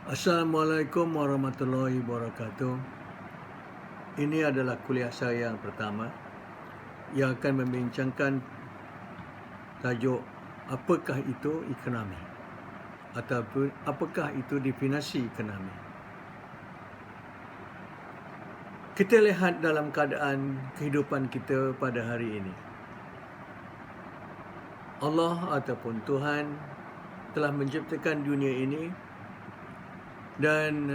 Assalamualaikum warahmatullahi wabarakatuh. Ini adalah kuliah saya yang pertama yang akan membincangkan tajuk apakah itu ekonomi ataupun apakah itu definisi ekonomi. Kita lihat dalam keadaan kehidupan kita pada hari ini. Allah ataupun Tuhan telah menciptakan dunia ini dan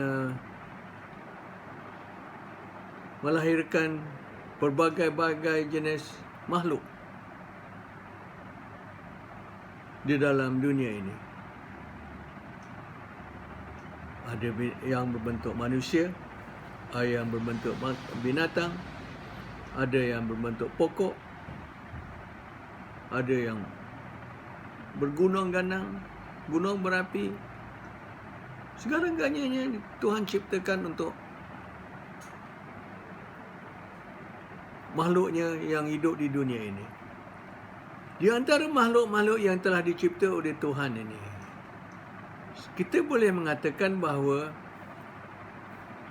melahirkan berbagai-bagai jenis makhluk di dalam dunia ini. Ada yang berbentuk manusia, ada yang berbentuk binatang, ada yang berbentuk pokok, ada yang bergunung-ganang, gunung berapi. Segala-galanya Tuhan ciptakan untuk makhluknya yang hidup di dunia ini. Di antara makhluk-makhluk yang telah dicipta oleh Tuhan ini, kita boleh mengatakan bahawa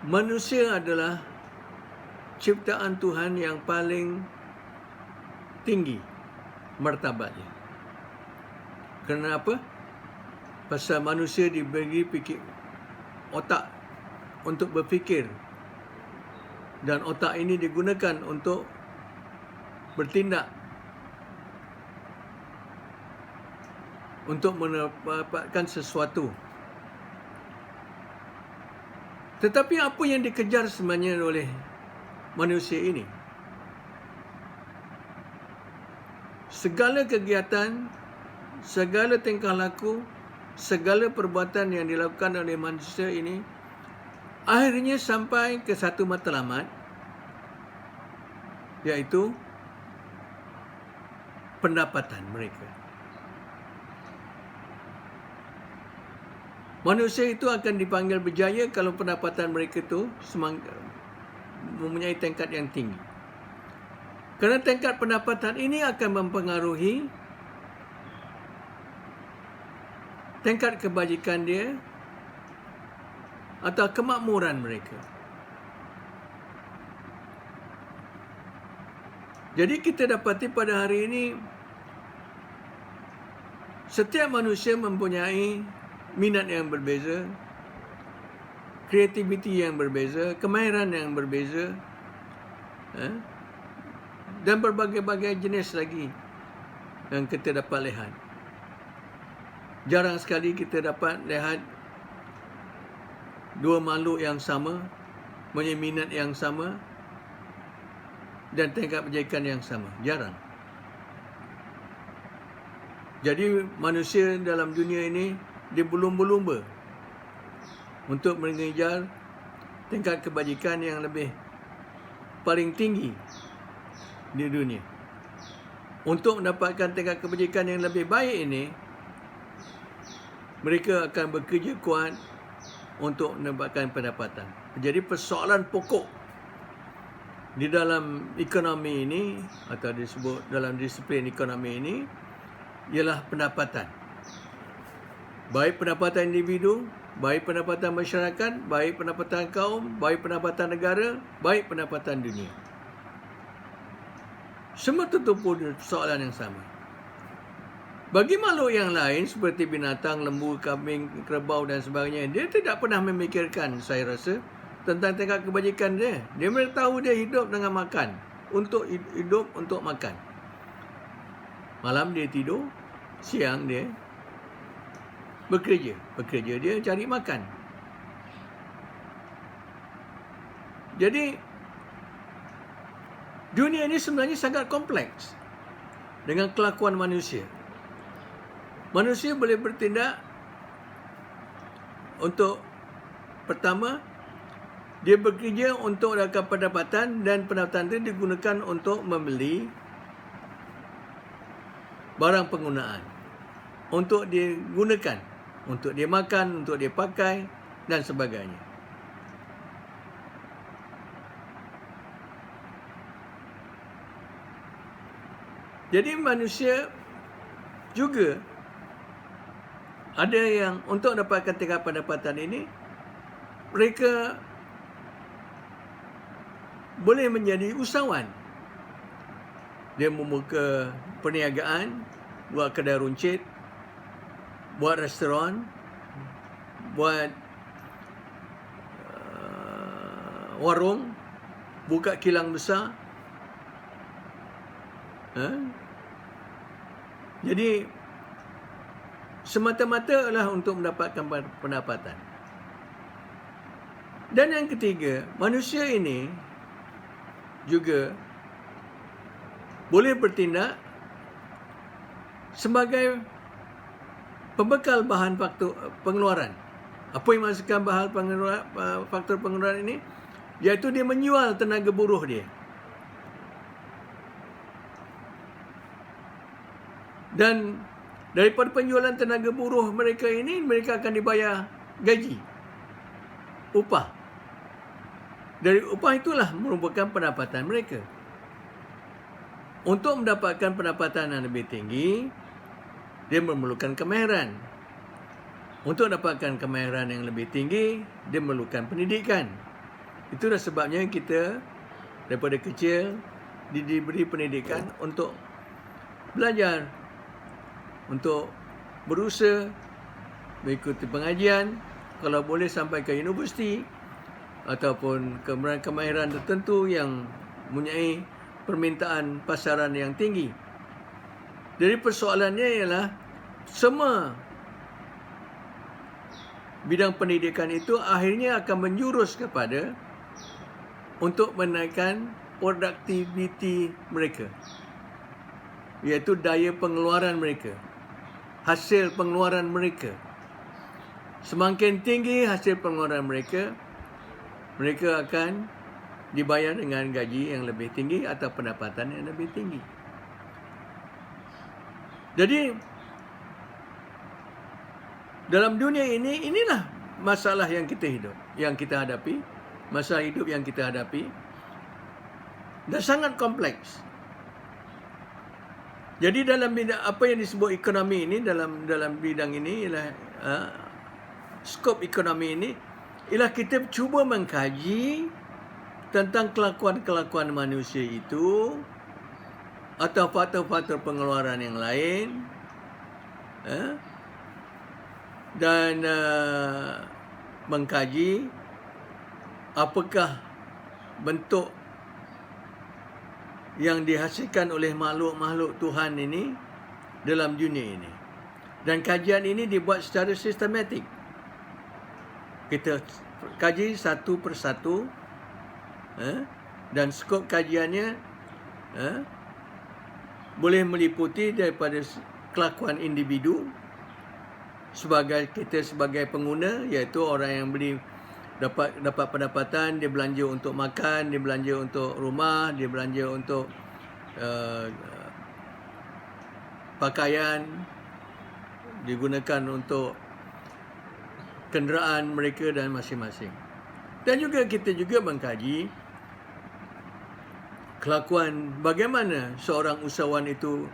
manusia adalah ciptaan Tuhan yang paling tinggi martabatnya. Kenapa? Pasal manusia diberi otak untuk berfikir, dan otak ini digunakan untuk bertindak untuk mendapatkan sesuatu. Tetapi apa yang dikejar sebenarnya oleh manusia ini? Segala kegiatan, segala tingkah laku, segala perbuatan yang dilakukan oleh manusia ini akhirnya sampai ke satu matlamat, iaitu pendapatan mereka. Manusia itu akan dipanggil berjaya kalau pendapatan mereka itu mempunyai tingkat yang tinggi. Kerana tingkat pendapatan ini akan mempengaruhi tingkat kebajikan dia atau kemakmuran mereka. Jadi kita dapati pada hari ini setiap manusia mempunyai minat yang berbeza, kreativiti yang berbeza, kemahiran yang berbeza, dan berbagai-bagai jenis lagi yang kita dapat lihat. Jarang sekali kita dapat lihat dua makhluk yang sama, mempunyai minat yang sama dan tingkat pendidikan yang sama. Jarang. Jadi manusia dalam dunia ini dia berlumba-lumba untuk mengejar tingkat kebajikan yang lebih paling tinggi di dunia. Untuk mendapatkan tingkat kebajikan yang lebih baik ini, mereka akan bekerja kuat untuk mendapatkan pendapatan. Jadi persoalan pokok di dalam ekonomi ini atau disebut dalam disiplin ekonomi ini ialah pendapatan. Baik pendapatan individu, baik pendapatan masyarakat, baik pendapatan kaum, baik pendapatan negara, baik pendapatan dunia. Semua tertumpu persoalan yang sama. Bagi makhluk yang lain seperti binatang, lembu, kambing, kerbau dan sebagainya, dia tidak pernah memikirkan, saya rasa, tentang tingkat kebajikan dia. Dia memang tahu dia hidup dengan makan, untuk hidup untuk makan. Malam dia tidur, siang dia bekerja. Bekerja dia cari makan. Jadi dunia ini sebenarnya sangat kompleks dengan kelakuan manusia. Manusia boleh bertindak untuk, pertama, dia bekerja untuk mendapatkan pendapatan dan pendapatan itu digunakan untuk membeli barang penggunaan. Untuk dia gunakan, untuk dia makan, untuk dia pakai dan sebagainya. Jadi manusia juga ada yang untuk dapatkan tingkat pendapatan ini, mereka boleh menjadi usahawan. Dia membuka perniagaan, buat kedai runcit, buat restoran, buat warung, buka kilang besar. Jadi semata-mata adalah untuk mendapatkan pendapatan. Dan yang ketiga, manusia ini juga boleh bertindak sebagai pembekal bahan faktor pengeluaran. Apa yang maksudkan bahan faktor pengeluaran ini? Iaitu dia menjual tenaga buruh dia. Dan daripada penjualan tenaga buruh mereka ini, mereka akan dibayar gaji, upah. Dari upah itulah merupakan pendapatan mereka. Untuk mendapatkan pendapatan yang lebih tinggi, dia memerlukan kemahiran. Untuk dapatkan kemahiran yang lebih tinggi, dia memerlukan pendidikan. Itulah sebabnya kita daripada kecil diberi pendidikan untuk belajar, untuk berusaha, mengikuti pengajian, kalau boleh sampai ke universiti ataupun kemahiran tertentu yang mempunyai permintaan pasaran yang tinggi. Jadi persoalannya ialah semua bidang pendidikan itu akhirnya akan menjurus kepada untuk menaikkan produktiviti mereka, iaitu daya pengeluaran mereka, hasil pengeluaran mereka. Semakin tinggi hasil pengeluaran mereka, mereka akan dibayar dengan gaji yang lebih tinggi atau pendapatan yang lebih tinggi. Jadi dalam dunia ini, inilah masalah yang kita hadapi, masalah hidup yang kita hadapi, dan sangat kompleks. Jadi dalam bidang apa yang disebut ekonomi ini, dalam bidang ini ialah skop ekonomi ini ialah kita cuba mengkaji tentang kelakuan-kelakuan manusia itu atau faktor-faktor pengeluaran yang lain, dan mengkaji apakah bentuk yang dihasilkan oleh makhluk-makhluk Tuhan ini dalam dunia ini. Dan kajian ini dibuat secara sistematik. Kita kaji satu persatu, dan skop kajiannya boleh meliputi daripada kelakuan individu kita sebagai pengguna, iaitu orang yang dapat pendapatan, dia belanja untuk makan, dia belanja untuk rumah, dia belanja untuk pakaian, digunakan untuk kenderaan mereka dan masing-masing. Dan juga kita juga mengkaji kelakuan bagaimana seorang usahawan itu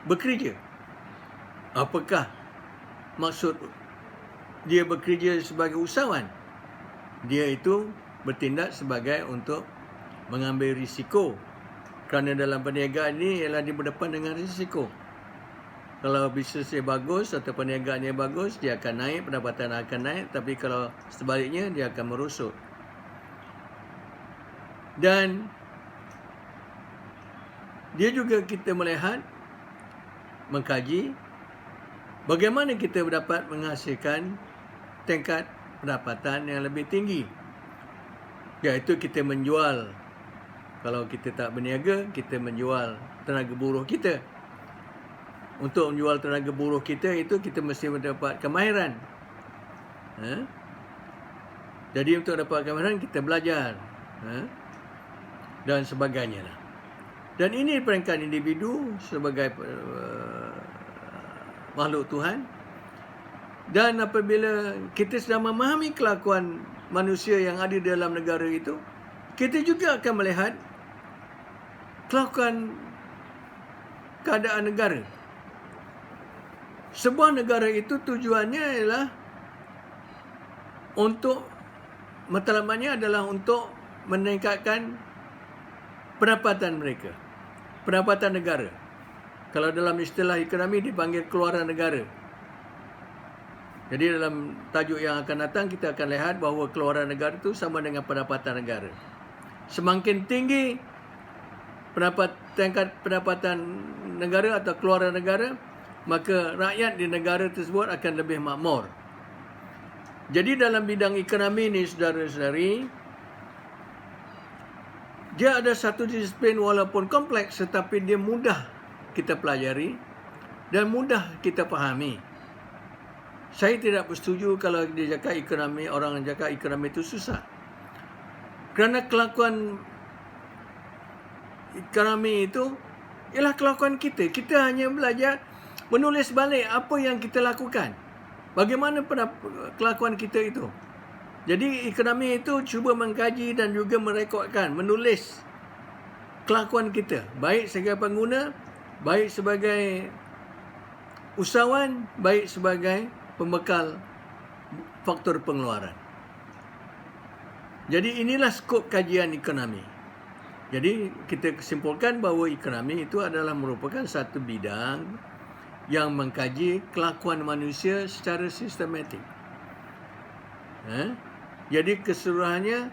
bekerja. Apakah maksud dia bekerja sebagai usahawan? Dia itu bertindak sebagai untuk mengambil risiko. Kerana dalam perniagaan ini ialah dia berdepan dengan risiko. Kalau bisnesnya bagus atau perniagaannya bagus, dia akan naik, pendapatan akan naik. Tapi kalau sebaliknya, dia akan merosot. Dan dia juga kita melihat, mengkaji bagaimana kita dapat menghasilkan tingkat pendapatan yang lebih tinggi, iaitu kita menjual. Kalau kita tak berniaga, kita menjual tenaga buruh kita. Untuk menjual tenaga buruh kita itu kita mesti mendapat kemahiran. Jadi untuk dapat kemahiran kita belajar, dan sebagainya lah. Dan ini peringkat individu sebagai makhluk Tuhan. Dan apabila kita sedang memahami kelakuan manusia yang ada dalam negara itu, kita juga akan melihat kelakuan keadaan negara. Sebuah negara itu tujuannya ialah untuk matlamatnya adalah untuk meningkatkan pendapatan mereka, pendapatan negara. Kalau dalam istilah ekonomi dipanggil keluaran negara. Jadi dalam tajuk yang akan datang kita akan lihat bahawa keluaran negara itu sama dengan pendapatan negara. Semakin tinggi tingkat pendapatan negara atau keluaran negara, maka rakyat di negara tersebut akan lebih makmur. Jadi dalam bidang ekonomi ini, saudara-saudari, dia ada satu disiplin walaupun kompleks tetapi dia mudah kita pelajari dan mudah kita fahami. Saya tidak bersetuju kalau dia cakap ekonomi, orang yang cakap ekonomi itu susah. Kerana kelakuan ekonomi itu ialah kelakuan kita. Kita hanya belajar menulis balik apa yang kita lakukan. Bagaimana kelakuan kita itu. Jadi ekonomi itu cuba mengkaji dan juga merekodkan, menulis kelakuan kita. Baik sebagai pengguna, baik sebagai usahawan, baik sebagai pembekal faktor pengeluaran. Jadi inilah skop kajian ekonomi. Jadi kita kesimpulkan bahawa ekonomi itu adalah merupakan satu bidang yang mengkaji kelakuan manusia secara sistematik. Jadi keseluruhannya,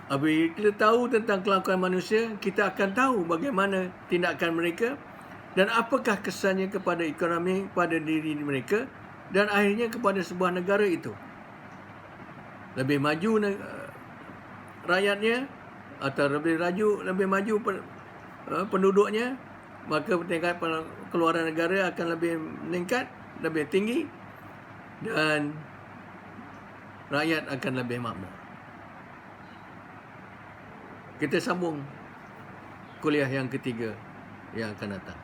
apabila kita tahu tentang kelakuan manusia, kita akan tahu bagaimana tindakan mereka dan apakah kesannya kepada ekonomi, pada diri mereka dan akhirnya kepada sebuah negara itu. Lebih maju rakyatnya atau lebih maju penduduknya, maka tingkat keluaran negara akan lebih meningkat, lebih tinggi dan rakyat akan lebih makmur. Kita sambung kuliah yang ketiga yang akan datang.